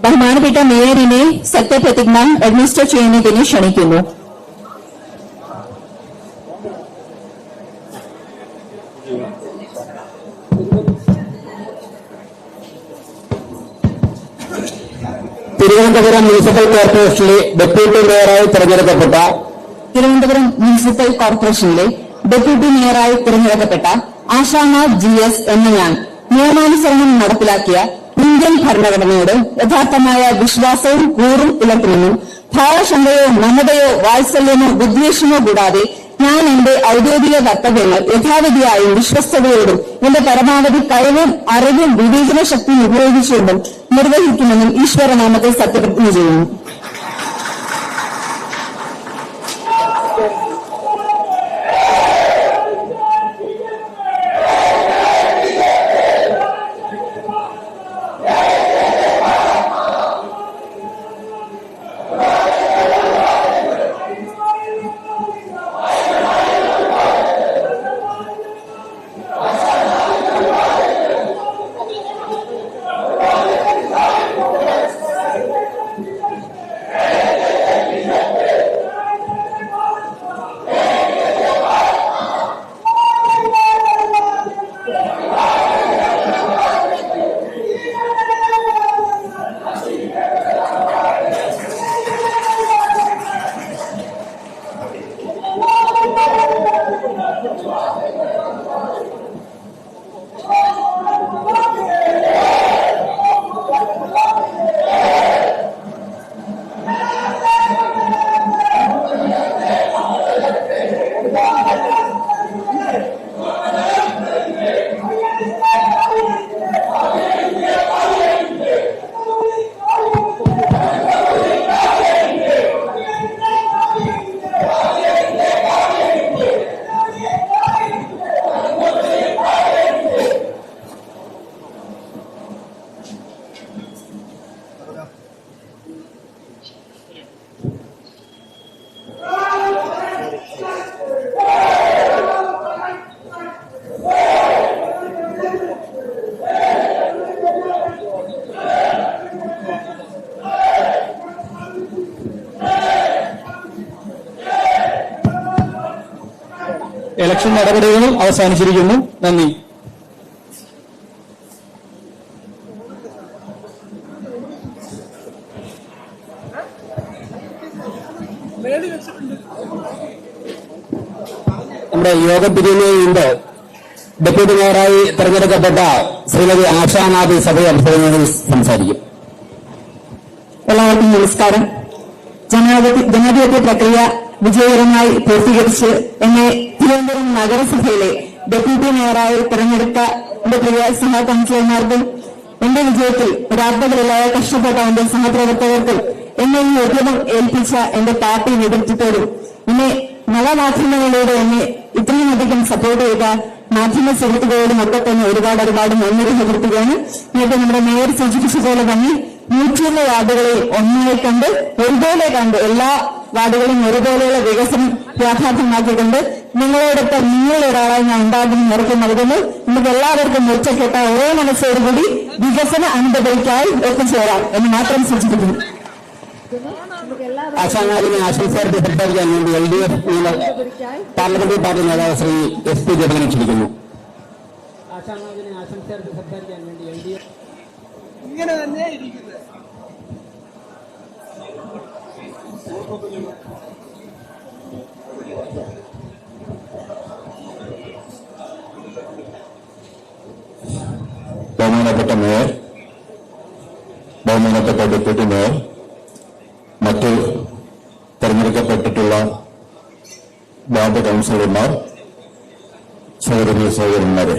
ബഹുമാനപ്പെട്ട മേയറിനെ സത്യപ്രതിജ്ഞ അഡ്മിനിസ്റ്റർ ചെയ്യുന്നതിന് ക്ഷണിക്കുന്നു. തിരുവനന്തപുരം മുനിസിപ്പൽ കോർപ്പറേഷനിലെ ഡെപ്യൂട്ടി മേയറായി തിരഞ്ഞെടുക്കപ്പെട്ട ആശാനാഥ് GS എന്ന ഞാൻ നിയമാനുസരണം നടപ്പിലാക്കിയ ഇന്ത്യൻ ഭരണഘടനയോട് യഥാർത്ഥമായ വിശ്വാസവും കൂറും പുലർത്തുമെന്നും ഭാവശങ്കയോ മമതയോ വാത്സല്യമോ വിദ്വേഷമോ കൂടാതെ ഞാൻ എന്റെ ഔദ്യോഗിക കർത്തവ്യങ്ങൾ യഥാവിധിയായും വിശ്വസ്തയോടും എന്റെ പരമാവധി കഴിവും അറിവും വിവേചന ശക്തിയും ഉപയോഗിച്ചുകൊണ്ടും നിർവഹിക്കുമെന്നും ഈശ്വരനാമത്തെ സത്യപ്രതിജ്ഞ ചെയ്യുന്നു. ഇലക്ഷൻ നടപടികൾ അവസാനിച്ചിരിക്കുന്നു. നന്ദി. നമ്മുടെ യോഗം പിരിയുന്നതിന് മുമ്പ് ഡെപ്യൂട്ടി മേയറായി തെരഞ്ഞെടുക്കപ്പെട്ട ശ്രീമതി ആശാനാഥ് സഭയെ അഭിപ്രായങ്ങളിൽ സംസാരിക്കും. എല്ലാവർക്കും നമസ്കാരം. ജനാധിപത്യ പ്രക്രിയ വിജയകരമായി പൂർത്തീകരിച്ച് എന്നെ തിരുവനന്തപുരം നഗരസഭയിലെ ഡെപ്യൂട്ടി മേയറായി തെരഞ്ഞെടുത്ത എന്റെ പ്രിയ സഹകൗൺസിലർമാർക്കും എന്റെ വിജയത്തിൽ രാത്രികളില്ലാതെ കഷ്ടപ്പെട്ട എന്റെ സഹപ്രവർത്തകർക്കും എന്നെ ഈ ഉദ്യമം ഏൽപ്പിച്ച എന്റെ പാർട്ടി നേതൃത്വത്തോടും എന്നെ നവമാധ്യമങ്ങളിലൂടെ എന്നെ ഇത്രയുമധികം സപ്പോർട്ട് ചെയ്ത മാധ്യമ സുഹൃത്തുക്കളോടും ഒക്കെ തന്നെ ഒരുപാട് നന്ദി രേഖപ്പെടുത്തുകയാണ്. നേരത്തെ നമ്മുടെ മേയർ സൂചിപ്പിച്ച പോലെ തന്നെ 101 വാർഡുകളെയും ഒന്നായി കണ്ട് ഒരുപോലെ കണ്ട് എല്ലാ വാർഡുകളും ഒരുപോലെയുള്ള വികസനം യാഥാർത്ഥ്യമാക്കിക്കൊണ്ട് നിങ്ങളോടൊപ്പം നിങ്ങളൊരാളായി ഞാൻ ഉണ്ടാകുമെന്ന് ഉറപ്പ് നൽകുന്നു. നമുക്ക് എല്ലാവർക്കും ഒറ്റക്കെട്ട ഒരേ മനസ്സോടുകൂടി വികസന അനുഭവയ്ക്കായി ഒത്തുചേരാം എന്ന് മാത്രം സൂചിപ്പിക്കുന്നു. ആശാനാഥിനെ ആശംസകർക്ക് സംസാരിക്കാൻ വേണ്ടി LDF പാർലമെന്ററി പാർട്ടി നേതാവ് ശ്രീ SP ജപനെ ക്ഷണിക്കുന്നു. ആശാനാഥിനെ ആശംസകർക്ക് സംസാരിക്കാൻ വേണ്ടി LDF ഇങ്ങനെ തന്നെ ഇരിക്കുന്നത്. ബഹുമാനപ്പെട്ട മേയർ, ബഹുമാനപ്പെട്ട ഡെപ്യൂട്ടി മേയർ, മറ്റ് തെരഞ്ഞെടുക്കപ്പെട്ടിട്ടുള്ള വാർഡ് കൗൺസിലർമാർ, സഹോദരന്മാരെ,